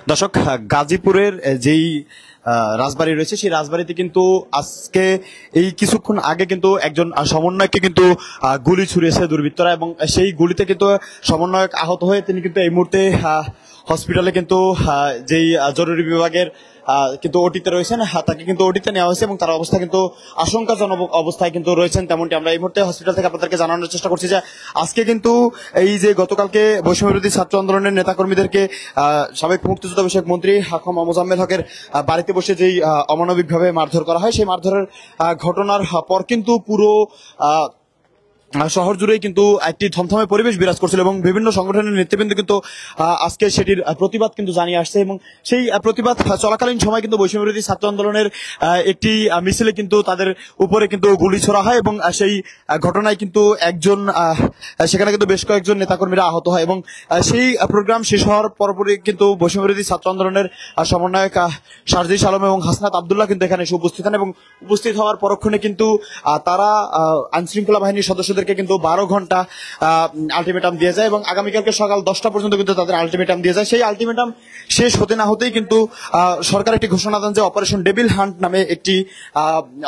দর্শক, গাজীপুরের যেই রাজবাড়ি রয়েছে সেই রাজবাড়িতে কিন্তু আজকে এই কিছুক্ষণ আগে কিন্তু একজন সমন্বয়ককে কিন্তু গুলি ছুড়িয়েছে দুর্বৃত্তরা, এবং সেই গুলিতে কিন্তু সমন্বয়ক আহত হয়ে তিনি কিন্তু এই মুহূর্তে হসপিটালে কিন্তু যেই জরুরি বিভাগের কিন্তু ওটিতে রয়েছেন, তাকে কিন্তু ওটিতে নেওয়া হয়েছে এবং তার অবস্থা কিন্তু আশঙ্কাজনক অবস্থায় কিন্তু রয়েছেন। তেমনটি আমরা এই মুহূর্তে হসপিটাল থেকে আপনাদেরকে জানানোর চেষ্টা করছি যে আজকে কিন্তু এই যে গতকালকে বৈষম্যবিরোধী ছাত্র আন্দোলনের নেতাকর্মীদেরকে সাবেক মুক্তিযোদ্ধা বিষয়ক মন্ত্রী আকমা মোজাম্মেল হকের বাড়িতে বসে যেই অমানবিকভাবে মারধর করা হয়, সেই মারধরের ঘটনার পর কিন্তু পুরো শহর জুড়েই কিন্তু একটি থমথমে পরিবেশ বিরাজ করছিল এবং বিভিন্ন সংগঠনের নেতৃবৃন্দ কিন্তু আজকে সেটির প্রতিবাদ কিন্তু জানিয়ে আসছে। এবং সেই প্রতিবাদ চলাকালীন সময় কিন্তু বৈষম্যবিরোধী ছাত্র আন্দোলনের একটি মিছিলে কিন্তু তাদের উপরে কিন্তু গুলি ছোড়া হয় এবং সেই ঘটনায় কিন্তু সেখানে কিন্তু বেশ কয়েকজন নেতাকর্মীরা আহত হয়। এবং সেই প্রোগ্রাম শেষ হওয়ার পরপরই কিন্তু বৈষম্যবিরোধী ছাত্র আন্দোলনের সমন্বয়ক শারজিস আলম এবং হাসনাত আব্দুল্লাহ কিন্তু এখানে এসে উপস্থিত হন এবং উপস্থিত হওয়ার পরক্ষণে কিন্তু তারা আইনশৃঙ্খলা বাহিনীর সদস্যদের কিন্তু 12 ঘন্টা আলটিমেটাম দিয়ে যায় এবং আগামীকালকে সকাল 10টা পর্যন্ত কিন্তু তাদের আলটিমেটাম দিয়ে যায়। সেই আলটিমেটাম শেষ হতে না হতেই কিন্তু সরকার একটি ঘোষণা দেন যে অপারেশন ডেভিল হান্ট নামে একটি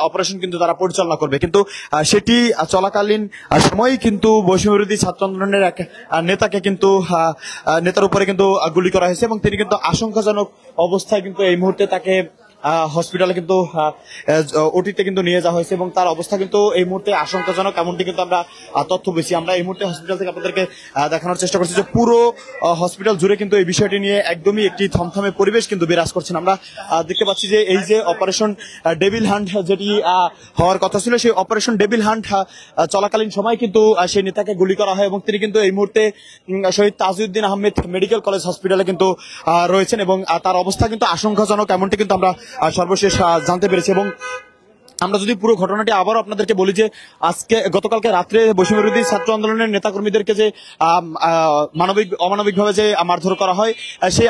অপারেশন কিন্তু তারা পরিচালনা করবে। কিন্তু সেটি চলাকালীন সময়ই কিন্তু বৈষম্যবিরোধী ছাত্র আন্দোলনের এক নেতার উপরে কিন্তু গুলি করা হয়েছে এবং তিনি কিন্তু আশঙ্কাজনক অবস্থায় কিন্তু এই মুহূর্তে তাকে হসপিটালে কিন্তু ওটিতে কিন্তু নিয়ে যাওয়া হয়েছে এবং তার অবস্থা কিন্তু এই মুহূর্তে আশঙ্কাজনক, এমনটি কিন্তু আমরা তথ্য পেয়েছি। আমরা এই মুহূর্তে হসপিটাল থেকে আপনাদেরকে দেখানোর চেষ্টা করছি যে পুরো হসপিটাল জুড়ে কিন্তু এই বিষয়টি নিয়ে একদমই একটি থমথমে পরিবেশ কিন্তু বিরাজ করছেন। আমরা দেখতে পাচ্ছি যে এই যে অপারেশন ডেভিল হান্ট যেটি হওয়ার কথা ছিল, সেই অপারেশন ডেভিল হান্ট চলাকালীন সময় কিন্তু সেই নেতাকে গুলি করা হয় এবং তিনি কিন্তু এই মুহূর্তে শহীদ তাজউদ্দিন আহমেদ মেডিকেল কলেজ হসপিটালে কিন্তু রয়েছেন এবং তার অবস্থা কিন্তু আশঙ্কাজনক, এমনটি কিন্তু আমরা সর্বশেষ জানতে পেরেছি। এবং আমরা যদি পুরো ঘটনাটি আবারও আপনাদেরকে বলি যে গতকালকে রাত্রে বৈষম্যবিরোধী ছাত্র আন্দোলনের নেতাকর্মীদেরকে যে অমানবিকভাবে যে মারধর করা হয়, সেই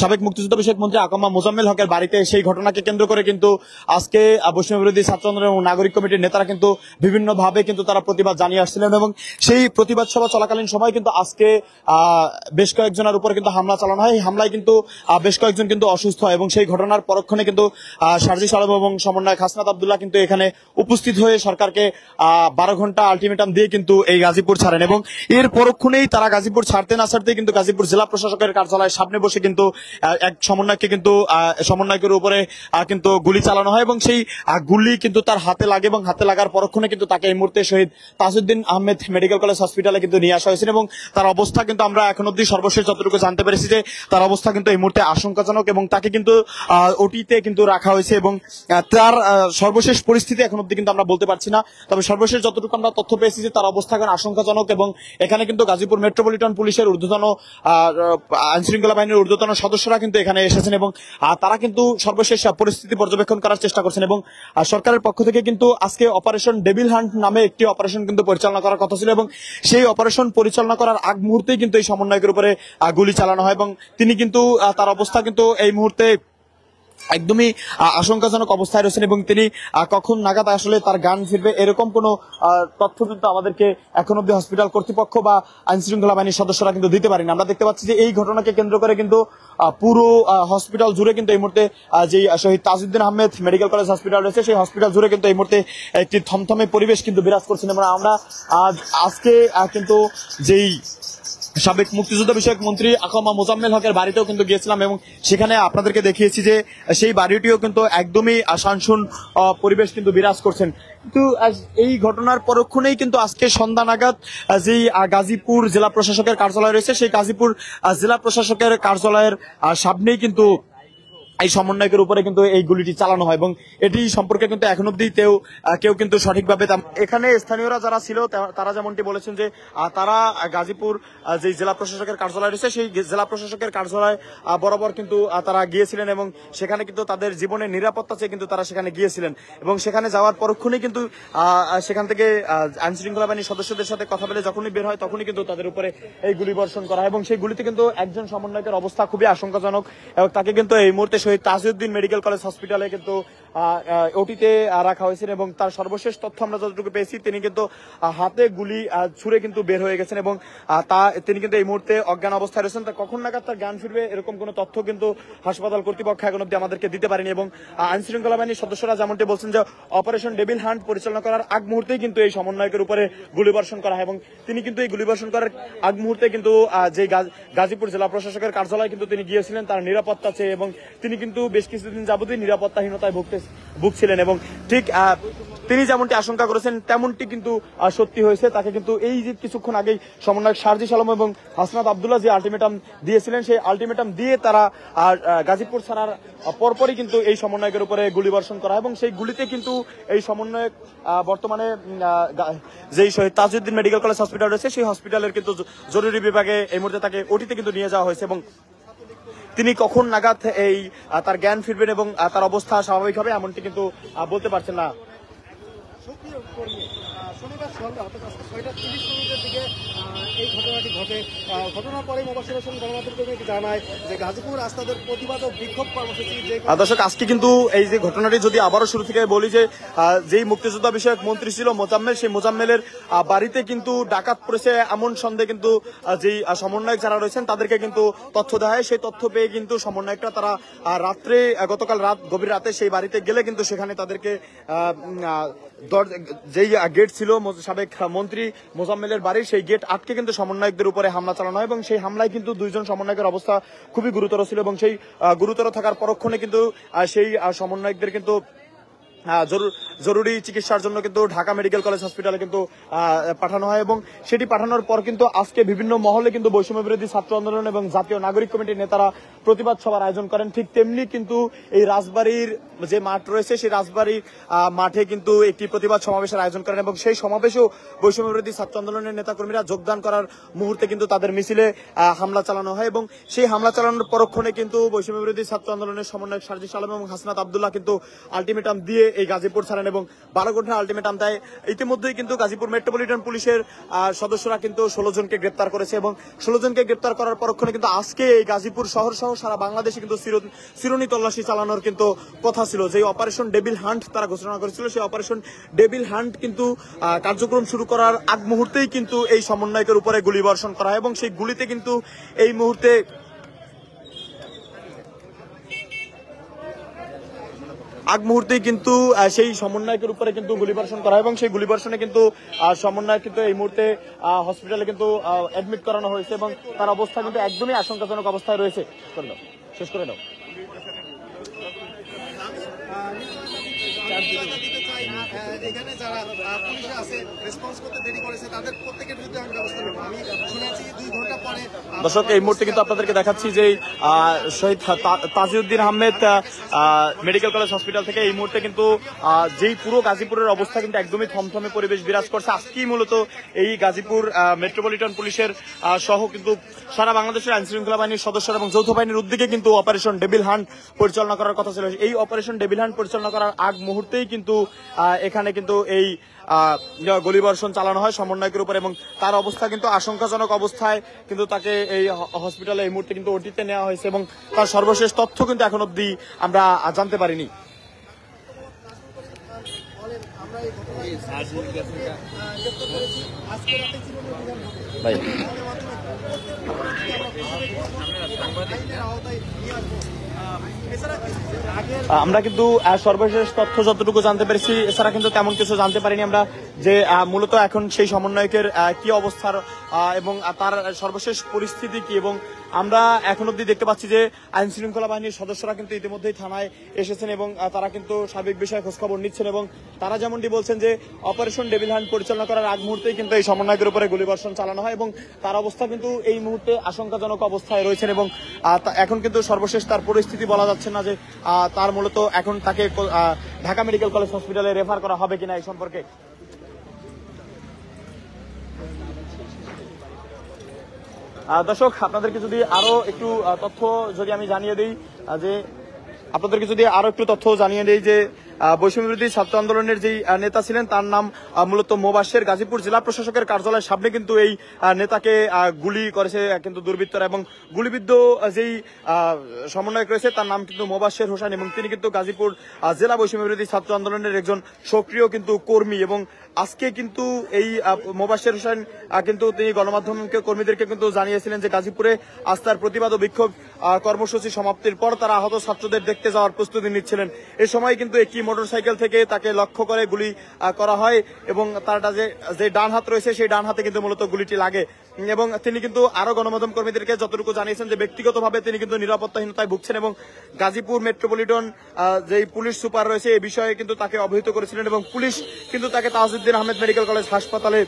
সাবেক মুক্তিযোদ্ধা বিষয়ক মন্ত্রী আকমা মোজাম্মেল হকের বাড়িতে সেই ঘটনাকে কেন্দ্র করে কিন্তু আজকে বৈষম্যবিরোধী ছাত্র আন্দোলন এবং নাগরিক কমিটির নেতারা কিন্তু বিভিন্নভাবে কিন্তু তারা প্রতিবাদ জানিয়ে আসছিলেন এবং সেই প্রতিবাদ সভা চলাকালীন সময় কিন্তু আজকে বেশ কয়েকজনের উপরে কিন্তু হামলা চালানো হয়। এই হামলায় কিন্তু বেশ কয়েকজন কিন্তু অসুস্থ হয় এবং সেই ঘটনার পরক্ষণে কিন্তু শারজিস আলম এবং সমন্বয়ক হাসনাত আব্দুল্লাহ কিন্তু এখানে উপস্থিত হয়ে সরকারকে 12 ঘন্টা আলটিমেটাম দিয়ে কিন্তু এই গাজীপুর ছাড়েন এবং এর পরক্ষণেই তারা গাজীপুর ছাড়তে না ছাড়তে কিন্তু গাজীপুর জেলা প্রশাসকের কার্যালয়ের সামনে বসে কিন্তু এক সমন্বয়কের উপরে কিন্তু গুলি চালানো হয় এবং সেই গুলি কিন্তু তার হাতে লাগে এবং হাতে লাগার পরক্ষণে কিন্তু তাকে এই মুহূর্তে শহীদ তাজউদ্দিন আহমেদ মেডিকেল কলেজ হসপিটালে কিন্তু নিয়ে আসা হয়েছে এবং তার অবস্থা কিন্তু আমরা এখন অব্দি সর্বশেষ যতটুকু জানতে পেরেছি যে তার অবস্থা কিন্তু এই মুহূর্তে আশঙ্কাজনক এবং তাকে কিন্তু ওটিতে কিন্তু রাখা হয়েছে এবং তার সর্বশেষ পরিস্থিতি এখন অব্দি কিন্তু আমরা বলতে পারছি না। তবে সর্বশেষ যতটুকু আমরা তথ্য পেয়েছি যে তার অবস্থা এখন আশঙ্কাজনক এবং এখানে কিন্তু গাজীপুর মেট্রোপলিটন পুলিশের ঊর্ধ্বতন আইনশৃঙ্খলা বাহিনীর ঊর্ধ্বতন সদস্যরা কিন্তু এখানে এসেছেন এবং তারা কিন্তু সর্বশেষ পরিস্থিতি পর্যবেক্ষণ করার চেষ্টা করছেন এবং সরকারের পক্ষ থেকে কিন্তু আজকে অপারেশন ডেভিল হান্ট নামে একটি অপারেশন কিন্তু পরিচালনা করার কথা ছিল এবং সেই অপারেশন পরিচালনা করার আগ মুহূর্তেই কিন্তু এই সমন্বয়কের উপরে গুলি চালানো হয় এবং তিনি কিন্তু তার অবস্থা কিন্তু এই মুহূর্তে একদমই আশঙ্কাজনক অবস্থায় রয়েছেন এবং তিনি কখন নাগাদ আসলে তার জ্ঞান ফিরবে এরকম কোন তথ্য কিন্তু আমাদেরকে এখন অব্দি হসপিটাল কর্তৃপক্ষ বা আইনশৃঙ্খলা বাহিনীর সদস্যরা কিন্তু দিতে পারেনি। আমরা দেখতে পাচ্ছি যে এই ঘটনাকে কেন্দ্র করে কিন্তু পুরো হসপিটাল জুড়ে কিন্তু এই মুহূর্তে যে Shaheed Tajuddin Ahmed medical college hospital রয়েছে সেই হসপিটাল জুড়ে কিন্তু এই মুহূর্তে একটি থমথমে পরিবেশ কিন্তু বিরাজ করছেন এবং আমরা আজকে কিন্তু যেই সাবেক মুক্তিযোদ্ধা বিষয়ক মন্ত্রী আকমা মোজাম্মেল হকের বাড়িতেও কিন্তু গিয়েছিলাম এবং সেখানে আপনাদেরকে দেখিয়েছি যে সেই বাড়িটিও কিন্তু একদমই শানসুন পরিবেশ কিন্তু বিরাজ করছেন। কিন্তু এই ঘটনার পরক্ষণেই কিন্তু আজকে সন্ধ্যা নাগাদ যেই গাজীপুর জেলা প্রশাসকের কার্যালয় রয়েছে সেই গাজীপুর জেলা প্রশাসকের কার্যালয়ের সামনেই কিন্তু এই সমন্বয়কের উপরে কিন্তু এই গুলিটি চালানো হয় এবং এটি সম্পর্কে কিন্তু এখন অব্দি কেউ কিন্তু সঠিকভাবে এখানে স্থানীয়রা যারা ছিল তারা যেমনটি বলেছেন যে তারা গাজীপুর যে জেলা প্রশাসকের কার্যালয় রয়েছে সেই জেলা প্রশাসকের কার্যালয় বরাবর কিন্তু তারা গিয়েছিলেন এবং সেখানে কিন্তু তাদের জীবনের নিরাপত্তা চেয়ে কিন্তু তারা সেখানে গিয়েছিলেন এবং সেখানে যাওয়ার পরক্ষণেই কিন্তু সেখান থেকে আইনশৃঙ্খলা বাহিনীর সদস্যদের সাথে কথা বলে যখনই বের হয় তখনই কিন্তু তাদের উপরে এই গুলি বর্ষণ করা হয় এবং সেই গুলিতে কিন্তু একজন সমন্বয়কের অবস্থা খুবই আশঙ্কাজনক এবং তাকে কিন্তু এই মুহূর্তে শহীদ তাজউদ্দিন মেডিকেল কলেজ হসপিটালে কিন্তু ওটিতে রাখা হয়েছে এবং তার সর্বশেষ তথ্য আমরা যতটুকু পেয়েছি তিনি কিন্তু হাতে গুলি ছুঁড়ে কিন্তু বের হয়ে গেছেন এবং তিনি কিন্তু এই মুহূর্তে অজ্ঞান অবস্থায় রয়েছেন। তা কখন নাগাদ তার জ্ঞান ফিরবে এরকম কোনো তথ্য কিন্তু হাসপাতাল কর্তৃপক্ষ এখন অব্দি আমাদেরকে দিতে পারেনি এবং আইন শৃঙ্খলা বাহিনীর সদস্যরা যেমনটি বলছেন যে অপারেশন ডেভিল হান্ট পরিচালনা করার আগ মুহূর্তেই কিন্তু এই সমন্বয়কের উপরে গুলিবর্ষণ করা হয় এবং তিনি কিন্তু এই গুলিবর্ষণ করার আগ মুহূর্তে কিন্তু যে গাজীপুর জেলা প্রশাসকের কার্যালয় কিন্তু তিনি গিয়েছিলেন তার নিরাপত্তা চেয়ে এবং তিনি কিন্তু বেশ কিছুদিন যাবতই নিরাপত্তাহীনতায় ভুগছিলেন এবং ঠিক তিনি যেমনটি আশঙ্কা করেছেন তেমনটি কিন্তু সত্যি হয়েছে। তাকে কিন্তু এই যে কিছুক্ষণ আগেই সমন্বয়ক সার্জিস আলম এবং হাসনাত আব্দুল্লাহ যে আলটিমেটাম দিয়েছিলেন সেই আলটিমেটাম দিয়ে তারা গাজীপুর ছাড়ার পরপরই কিন্তু এই সমন্বয়কের উপরে গুলিবর্ষণ করা এবং সেই গুলিতে কিন্তু এই সমন্বয়ক বর্তমানে যেই শহীদ তাজউদ্দিন মেডিকেল কলেজ হসপিটাল রয়েছে সেই হসপিটালের কিন্তু জরুরি বিভাগে এই মুহূর্তে তাকে ওটিতে কিন্তু নিয়ে যাওয়া হয়েছে এবং তিনি কখন নাগাদ এই তার জ্ঞান ফিরবেন এবং তার অবস্থা স্বাভাবিক হবে এমনটি কিন্তু বলতে পারছেন না। শনিবার সন্ধ্যা অর্থাৎ 6:30 মিনিটের দিকে এই ঘটনাটি ঘটে। ঘটনার পরে মোবাশ্বের হোসেন গণমাধ্যম কর্মীকে জানায় যে গাজীপুর রাস্তাদের প্রতিবাদ ও বিক্ষোভ কর্মসূচি যে দর্শক আজকে কিন্তু এই যে ঘটনাটি যদি আবারও শুরু থেকে বলি যে যেই মুক্তিযোদ্ধা বিষয়ক মন্ত্রী ছিল মোজাম্মেল সেই মোজাম্মেলের বাড়িতে কিন্তু ডাকাত পড়েছে এমন সন্দেহে কিন্তু যেই সমন্বয়ক যারা রয়েছেন তাদেরকে কিন্তু তথ্য দেওয়া হয়। সেই তথ্য পেয়ে কিন্তু সমন্বয়করা তারা রাত্রে গতকাল গভীর রাতে সেই বাড়িতে গেলে কিন্তু সেখানে তাদেরকে যেই গেট ছিল সাবেক মন্ত্রী মোজাম্মেলের বাড়ির সেই গেট আটকে কিন্তু সমন্বয়কদের উপরে হামলা চালানো হয় এবং সেই হামলায় কিন্তু দুইজন সমন্বয়কের অবস্থা খুবই গুরুতর ছিল এবং সেই গুরুতর থাকার পরক্ষণে কিন্তু সেই সমন্বয়কদের কিন্তু জরুরি চিকিৎসার জন্য কিন্তু ঢাকা মেডিকেল কলেজ হসপিটালে কিন্তু পাঠানো হয় এবং সেটি পাঠানোর পর কিন্তু আজকে বিভিন্ন মহলে কিন্তু বৈষম্য বিরোধী ছাত্র আন্দোলন এবং জাতীয় নাগরিক কমিটির নেতারা প্রতিবাদ সভার আয়োজন করেন। ঠিক তেমনি কিন্তু এই রাজবাড়ির যে মাঠ রয়েছে সেই রাজবাড়ির মাঠে কিন্তু একটি প্রতিবাদ সমাবেশের আয়োজন করেন এবং সেই সমাবেশেও বৈষম্য বিরোধী ছাত্র আন্দোলনের নেতাকর্মীরা যোগদান করার মুহূর্তে কিন্তু তাদের মিছিলে হামলা চালানো হয় এবং সেই হামলা চালানোর পরক্ষণে কিন্তু বৈষম্য বিরোধী ছাত্র আন্দোলনের সমন্বয়ক সার্জিস আলম এবং হাসনাত আব্দুল্লাহ কিন্তু আলটিমেটাম দিয়ে এই গাজীপুর ছাড়েন এবং 12 ঘন্টা আলটিমেটাম দেয়। ইতিমধ্যেই কিন্তু গাজীপুর মেট্রোপলিটন পুলিশের সদস্যরা কিন্তু 16 জনকে গ্রেপ্তার করেছে এবং 16 জনকে গ্রেপ্তার করার পরক্ষণে কিন্তু আজকে এই গাজীপুর শহর সহ সারা বাংলাদেশে কিন্তু চিরুনি তল্লাশি চালানোর কিন্তু কথা ছিল। যে অপারেশন ডেভিল হান্ট তারা ঘোষণা করেছিল সেই অপারেশন ডেভিল হান্ট কিন্তু কার্যক্রম শুরু করার আগ মুহূর্তেই কিন্তু এই সমন্বয়কের উপরে গুলিবর্ষণ করা হয় এবং সেই গুলিতে কিন্তু এই মুহূর্তে কিন্তু সেই সমন্বয়কের উপরে কিন্তু গুলিবর্ষণ করা হয় এবং সেই গুলিবর্ষণে কিন্তু সমন্বয়ক কিন্তু এই মুহূর্তে হসপিটালে কিন্তু অ্যাডমিট করানো হয়েছে এবং তার অবস্থা কিন্তু একদমই আশঙ্কাজনক অবস্থায় রয়েছে। শেষ করে দাও। এখানে যারা পুলিশে আছে রেসপন্স করতে দেরি করেছে তাদের প্রত্যেকের বিরুদ্ধে আমি ব্যবস্থা নেব। আমি শুনেছি 2 ঘন্টা পরে। দর্শক এই মুহূর্তে কিন্তু আপনাদেরকে দেখাচ্ছি যে Shaheed Tajuddin Ahmed medical college hospital থেকে এই মুহূর্তে কিন্তু যেই পুরো গাজীপুরের অবস্থা কিন্তু একদমই থমথমে পরিবেশ বিরাজ করছে। আজকেই মূলত এই গাজীপুর মেট্রোপলিটন পুলিশের সহ কিন্তু সারা বাংলাদেশের আইন শৃঙ্খলা বাহিনীর সদস্যরা এবং যৌথ বাহিনীর উদ্যোগে কিন্তু অপারেশন ডেভিল হান্ট পরিচালনা করার কথা ছিল। এই অপারেশন ডেভিল হান্ট পরিচালনা করার আগ মুহূর্তেই কিন্তু এখানে কিন্তু এই গুলিবর্ষণ চালানো হয় সমন্বয়কের উপর এবং তার অবস্থা কিন্তু আশঙ্কাজনক অবস্থায় কিন্তু তাকে এই হসপিটালে এই মুহূর্তে কিন্তু ওটিতে নেওয়া হয়েছে এবং তার সর্বশেষ তথ্য কিন্তু এখন অব্দি আমরা জানতে পারিনি। ভাই আমরা কিন্তু সর্বশেষ তথ্য যতটুকু জানতে পেরেছি এছাড়া কিন্তু তেমন কিছু জানতে পারিনি আমরা যে মূলত এখন সেই সমন্বয়কের কি অবস্থার এবং তার সর্বশেষ পরিস্থিতি কি এবং আমরা এখন অব্দি দেখতে পাচ্ছি যে আইন শৃঙ্খলা বাহিনীর সদস্যরা কিন্তু ইতিমধ্যেই থানায় এসেছেন এবং তারা কিন্তু সার্বিক বিষয়ে খোঁজখবর নিচ্ছেন এবং তারা যেমনটি বলছেন যে অপারেশন ডেভিল হান্ট পরিচালনা করার আগ মুহূর্তেই কিন্তু এই সমন্বয়কের উপরে গুলিবর্ষণ চালানো হয় এবং তার অবস্থা কিন্তু এই মুহূর্তে আশঙ্কাজনক অবস্থায় রয়েছেন এবং এখন কিন্তু সর্বশেষ তার পরিস্থিতি বলা যাচ্ছে না যে তার মূলত এখন তাকে ঢাকা মেডিকেল কলেজ হসপিটালে রেফার করা হবে কিনা এই সম্পর্কে। দর্শক আপনাদেরকে যদি আরো একটু তথ্য যদি আমি জানিয়ে দিই যে আপনাদেরকে যদি আরো একটু তথ্য জানিয়ে দিই যে বৈষম্যবিরোধী ছাত্র আন্দোলনের যেই নেতা ছিলেন তার নাম মূলত মোবাশ্বের। গাজীপুর জেলা প্রশাসকের কার্যালয়ের সামনে কিন্তু এই নেতাকে গুলি করেছে কিন্তু দুর্বৃত্তরা, এবং গুলিবিদ্ধ যেই সমন্বয়ক রয়েছে তার নাম কিন্তু মোবাশ্বের হোসেন, এবং তিনি কিন্তু গাজীপুর জেলা বৈষম্যবিরোধী ছাত্র আন্দোলনের একজন সক্রিয় কিন্তু কর্মী। এবং আজকে কিন্তু এই মোবাশ্বের হোসেন কিন্তু তিনি গণমাধ্যম কর্মীদেরকে কিন্তু জানিয়েছিলেন যে গাজীপুরে আস্থার প্রতিবাদ ও বিক্ষোভ কর্মসূচি সমাপ্তির পর তারা আহত ছাত্রদের দেখতে যাওয়ার প্রস্তুতি নিচ্ছিলেন। এ সময় কিন্তু একটি মোটরসাইকেল থেকে তাকে লক্ষ্য করে গুলি করা হয়, এবং তার যে ডান হাত রয়েছে সেই ডান হাতে কিন্তু মূলত গুলিটি লাগে। এবং তিনি কিন্তু আরো গণমাধ্যম কর্মীদেরকে যতটুকু জানিয়েছেন যে ব্যক্তিগতভাবে তিনি কিন্তু নিরাপত্তাহীনতায় ভুগছেন, এবং গাজীপুর মেট্রোপলিটন যেই পুলিশ সুপার রয়েছে এই বিষয়ে কিন্তু তাকে অবহিত করেছিলেন, এবং পুলিশ কিন্তু তাকে তাজউদ্দিন আহমেদ মেডিকেল কলেজ হাসপাতালে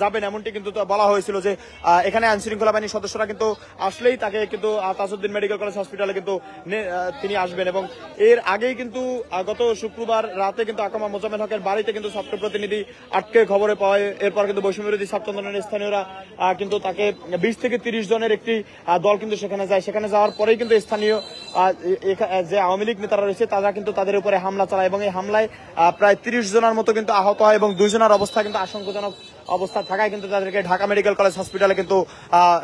যাবেন এমনটি কিন্তু বলা হয়েছিল, যে এখানে আইন শৃঙ্খলা বাহিনীর সদস্যরা কিন্তু আসলেই তাকে কিন্তু তাজউদ্দিন মেডিকেল কলেজ হসপিটালে কিন্তু তিনি আসবেন। এবং এর আগেই কিন্তু গত শুক্রবার রাতে কিন্তু আকমা মোজাম্মেল হকের বাড়িতে কিন্তু ছাত্র প্রতিনিধি আটকে খবরে পাওয়া, এরপর কিন্তু বৈষম্যবিরোধী ছাত্র আন্দোলনের স্থানীয়রা কিন্তু তাকে 20 থেকে 30 জনের একটি দল কিন্তু সেখানে যায়। সেখানে যাওয়ার পরেই কিন্তু স্থানীয় যে আওয়ামী লীগ নেতারা রয়েছে তারা কিন্তু তাদের উপরে হামলা চালায়, এবং এই হামলায় প্রায় 30 জনের মতো কিন্তু আহত হয়, এবং 2 জনের অবস্থা কিন্তু আশঙ্কাজনক অবস্থা থাকায় কিন্তু তাদেরকে ঢাকা মেডিকেল কলেজ হসপিটালে কিন্তু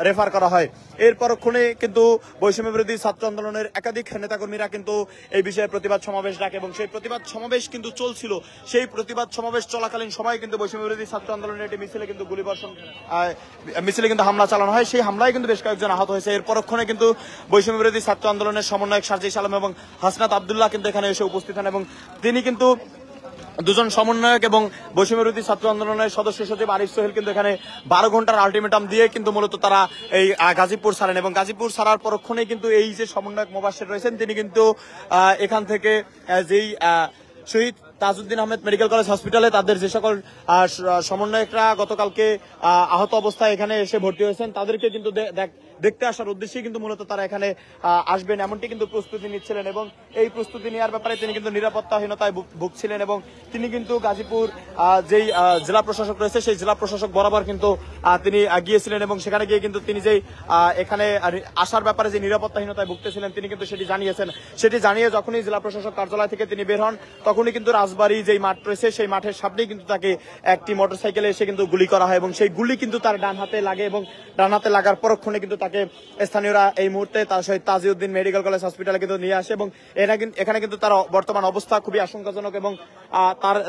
রেফার করা হয়। এর পরক্ষণে কিন্তু বৈষম্য বিরোধী ছাত্র আন্দোলনের একাধিক নেতাকর্মীরা কিন্তু এই বিষয়ে প্রতিবাদ সমাবেশ ডাকে, এবং সেই প্রতিবাদ সমাবেশ কিন্তু চলছিল। সেই প্রতিবাদ সমাবেশ চলাকালীন সময় কিন্তু বৈষম্য বিরোধী ছাত্র আন্দোলনের একটি মিছিলে কিন্তু গুলিবর্ষণ মিছিলে কিন্তু হামলা চালানো হয়। সেই হামলায় কিন্তু বেশ কয়েকজন আহত হয়েছে। এর পরক্ষণে কিন্তু বৈষম্য বিরোধী ছাত্র আন্দোলনের সমন্বয়ক সার্জিস আলম এবং হাসনাত আব্দুল্লাহ কিন্তু এখানে এসে উপস্থিত হন, এবং তিনি কিন্তু দুজন সমন্বয়ক এবং বৈষম্যবিরোধী ছাত্র আন্দোলনের সদস্য সচিব আরিফ সোহেল কিন্তু এখানে 12 ঘন্টার আলটিমেটাম দিয়ে কিন্তু মূলত তারা এই গাজীপুর ছাড়েন, এবং গাজীপুর ছাড়ার পরক্ষণেই কিন্তু এই যে সমন্বয়ক মোবাশ্বের রয়েছেন তিনি কিন্তু এখান থেকে যেই শহীদ তাজউদ্দিন আহমেদ মেডিকেল কলেজ হসপিটালে তাদের যে সকল সমন্বয়করা গতকালকে আহত অবস্থায় এখানে এসে ভর্তি হয়েছেন তাদেরকে কিন্তু দেখতে আসার উদ্দেশ্যে কিন্তু মূলত তারা এখানে আসবেন এমনটি কিন্তু প্রস্তুতি নিচ্ছিলেন, এবং এই প্রস্তুতি নেওয়ার ব্যাপারে তিনি কিন্তু নিরাপত্তাহীনতায় ভুগছিলেন, এবং তিনি কিন্তু গাজীপুর যেই জেলা প্রশাসক রয়েছে সেই জেলা প্রশাসক বরাবর কিন্তু তিনি গিয়েছিলেন, এবং সেখানে গিয়ে কিন্তু তিনি যেই এখানে আসার ব্যাপারে যে নিরাপত্তাহীনতায় ভুগতেছিলেন তিনি কিন্তু সেটি জানিয়েছেন। সেটি জানিয়ে যখনই জেলা প্রশাসক কার্যালয় থেকে তিনি বের হন তখনই কিন্তু রাজবাড়ী যেই মাঠ রয়েছে সেই মাঠের সামনেই কিন্তু তাকে একটি মোটরসাইকেলে এসে কিন্তু গুলি করা হয়, এবং সেই গুলি কিন্তু তার ডান হাতে লাগে, এবং ডান হাতে লাগার পরক্ষণে কিন্তু তাকে স্থানীয়রা এই মুহূর্তে তার শহীদ তাজউদ্দিন মেডিকেল কলেজ হসপিটালে কিন্তু নিয়ে আসে, এবং এখানে কিন্তু তার বর্তমান অবস্থা খুবই আশঙ্কাজনক, এবং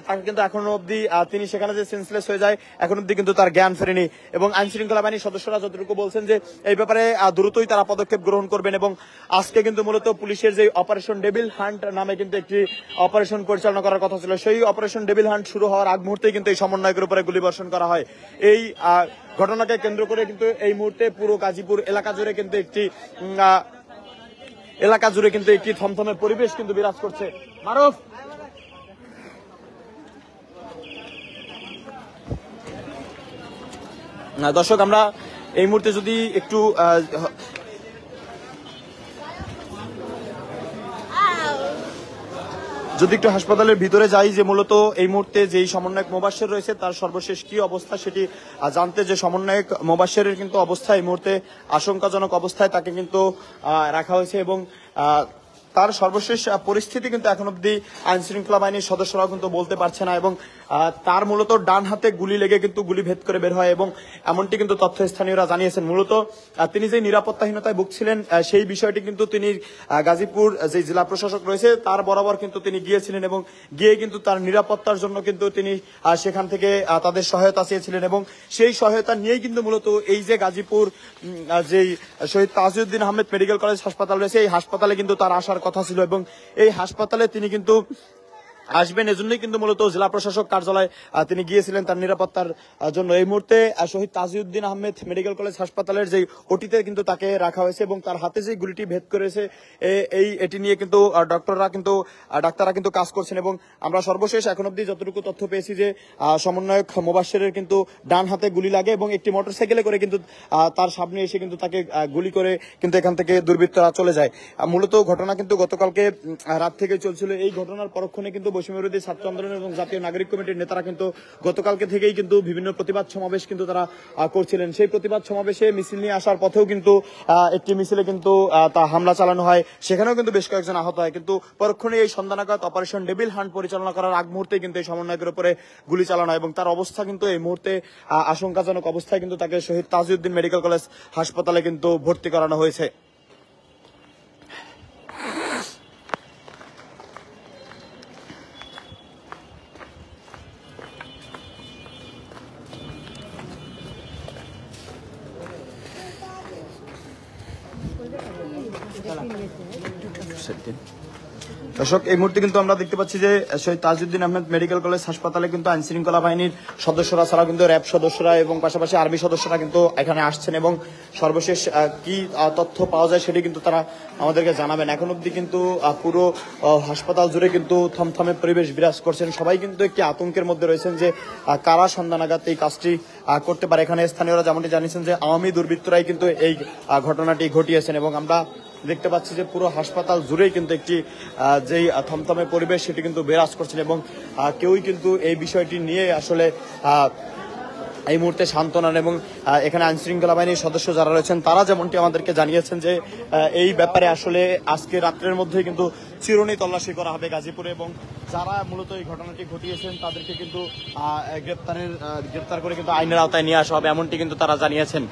তাকে কিন্তু এখনো অব্দি তিনি সেখানে যে সেন্সলেস হয়ে যায় এখন অব্দি কিন্তু তার জ্ঞান ফেরেনি, এবং আইন শৃঙ্খলা বাহিনীর সদস্যরা যতটুকু বলছেন যে এই ব্যাপারে দ্রুতই তারা পদক্ষেপ গ্রহণ করবেন, এবং আজকে কিন্তু মূলত পুলিশের যে অপারেশন ডেভিল হান্ট নামে কিন্তু একটি অপারেশন পরিচালনা করার কথা ছিল, সেই অপারেশন ডেভিল হান্ট শুরু হওয়ার আগ মুহূর্তেই কিন্তু এই সমন্বয়কের উপরে গুলিবর্ষণ করা হয়। এই ঘটনাকে কেন্দ্র করে কিন্তু এই মুহূর্তে পুরো গাজীপুর এলাকা জুড়ে কিন্তু একটি থমথমে পরিবেশ কিন্তু বিরাজ করছে। মারুফ দর্শক, আমরা এই মুহূর্তে যদি একটু হাসপাতালের ভিতরে যাই, যে মূলত এই মুহূর্তে যেই সমন্বয়ক মোবাশ্বের রয়েছে তার সর্বশেষ কি অবস্থা সেটি জানতে, যে সমন্বয়ক মোবাশ্বেরের কিন্তু অবস্থা এই মুহূর্তে আশঙ্কাজনক অবস্থায় তাকে কিন্তু রাখা হয়েছে, এবং তার সর্বশেষ পরিস্থিতি কিন্তু এখন অব্দি আইন শৃঙ্খলা বাহিনীর সদস্যরাও কিন্তু বলতে পারছে না, এবং তার মূলত ডান হাতে গুলি লেগে কিন্তু গুলি ভেদ করে বের হয়, এবং এমনটি কিন্তু তথ্য স্থানীয়রা জানিয়েছেন। মূলত তিনি যে নিরাপত্তাহীনতায় ভুগছিলেন সেই বিষয়টি কিন্তু তিনি গাজীপুর যে জেলা প্রশাসক রয়েছে তার বরাবর কিন্তু তিনি গিয়েছিলেন, এবং গিয়ে কিন্তু তার নিরাপত্তার জন্য কিন্তু তিনি সেখান থেকে তাদের সহায়তা চেয়েছিলেন, এবং সেই সহায়তা নিয়েই কিন্তু মূলত এই যে গাজীপুর যেই শহীদ তাজউদ্দিন আহমেদ মেডিকেল কলেজ হাসপাতাল রয়েছে এই হাসপাতালে কিন্তু তার আসার কথা ছিল, এবং এই হাসপাতালে তিনি কিন্তু আসবেন এজন্যই কিন্তু মূলত জেলা প্রশাসক কার্যালয়ে তিনি গিয়েছিলেন তার নিরাপত্তার জন্য। এই মুহূর্তে শহীদ তাজউদ্দিন আহমেদ মেডিকেল কলেজ হাসপাতালের যে ওটিতে কিন্তু তাকে রাখা হয়েছে, এবং তার হাতে যে গুলিটি ভেদ করেছে এটি নিয়ে কিন্তু ডাক্তাররা কিন্তু কাজ করছেন, এবং আমরা সর্বশেষ এখন অব্দি যতটুকু তথ্য পেয়েছি যে সমন্বয়ক মোবাশ্বেরের কিন্তু ডান হাতে গুলি লাগে, এবং একটি মোটরসাইকেলে করে কিন্তু তার সামনে এসে কিন্তু তাকে গুলি করে কিন্তু এখান থেকে দুর্বৃত্তরা চলে যায়। মূলত ঘটনা কিন্তু গতকালকে রাত থেকে চলছিল। এই ঘটনার পরক্ষণে কিন্তু বৈষম্যবিরোধী ছাত্র আন্দোলন এবং জাতীয় নাগরিক কমিটির নেতারা কিন্তু গতকালকে থেকেই কিন্তু বিভিন্ন প্রতিবাদ সমাবেশ কিন্তু তারা করছিলেন। সেই প্রতিবাদ সমাবেশে মিছিল নিয়ে আসার পথেও কিন্তু একটি মিছিলে কিন্তু তা হামলা চালানো হয়, সেখানেও কিন্তু বেশ কয়েকজন আহত হয়। কিন্তু পরক্ষণে এই সন্ধ্যা নাগাদ অপারেশন ডেভিল হান্ট পরিচালনা করার আগ মুহূর্তে কিন্তু এই সমন্বয়কের উপরে গুলি চালানো হয় এবং তার অবস্থা কিন্তু এই মুহূর্তে আশঙ্কাজনক অবস্থায় কিন্তু তাকে শহীদ তাজউদ্দিন মেডিকেল কলেজ হাসপাতালে কিন্তু ভর্তি করানো হয়েছে। দর্শক, এই মুহূর্তে কিন্তু আমরা দেখতে পাচ্ছি যে শহীদ তাজউদ্দিন আহমেদ মেডিকেল কলেজ হাসপাতালে কিন্তু আইন শৃঙ্খলা বাহিনীর সদস্যরা ছাড়া কিন্তু র্যাব সদস্যরা এবং পাশাপাশি আর্মি সদস্যরা কিন্তু এখানে আসছেন এবং সর্বশেষ কি তথ্য পাওয়া যায় সেটি কিন্তু তারা আমাদেরকে জানাবেন। এখন অবধি কিন্তু পুরো হাসপাতাল জুড়ে কিন্তু থমথমে পরিবেশ বিরাজ করছেন, সবাই কিন্তু একটি আতঙ্কের মধ্যে রয়েছেন যে কারা সন্ধ্যা নাগাদ এই কাজটি করতে পারে। এখানে স্থানীয়রা যেমনটি জানিয়েছেন যে আওয়ামী দুর্বৃত্তরাই কিন্তু এই ঘটনাটি ঘটিয়েছেন এবং আমরা দেখতে পাচ্ছি যে পুরো হাসপাতাল জুড়েই কিন্তু একটি যেই থমথমে পরিবেশ সেটি কিন্তু বিরাজ করছেন এবং কেউই কিন্তু এই বিষয়টি নিয়ে আসলে এই মুহূর্তে শান্ত নন। এবং এখানে আইন শৃঙ্খলা বাহিনীর সদস্য যারা রয়েছেন তারা যেমনটি আমাদেরকে জানিয়েছেন যে এই ব্যাপারে আসলে আজকে রাত্রের মধ্যে কিন্তু চিরুনি তল্লাশি করা হবে গাজীপুরে এবং যারা মূলত এই ঘটনাটি ঘটিয়েছেন তাদেরকে কিন্তু গ্রেপ্তার করে কিন্তু আইনের আওতায় নিয়ে আসা হবে, এমনটি কিন্তু তারা জানিয়েছেন।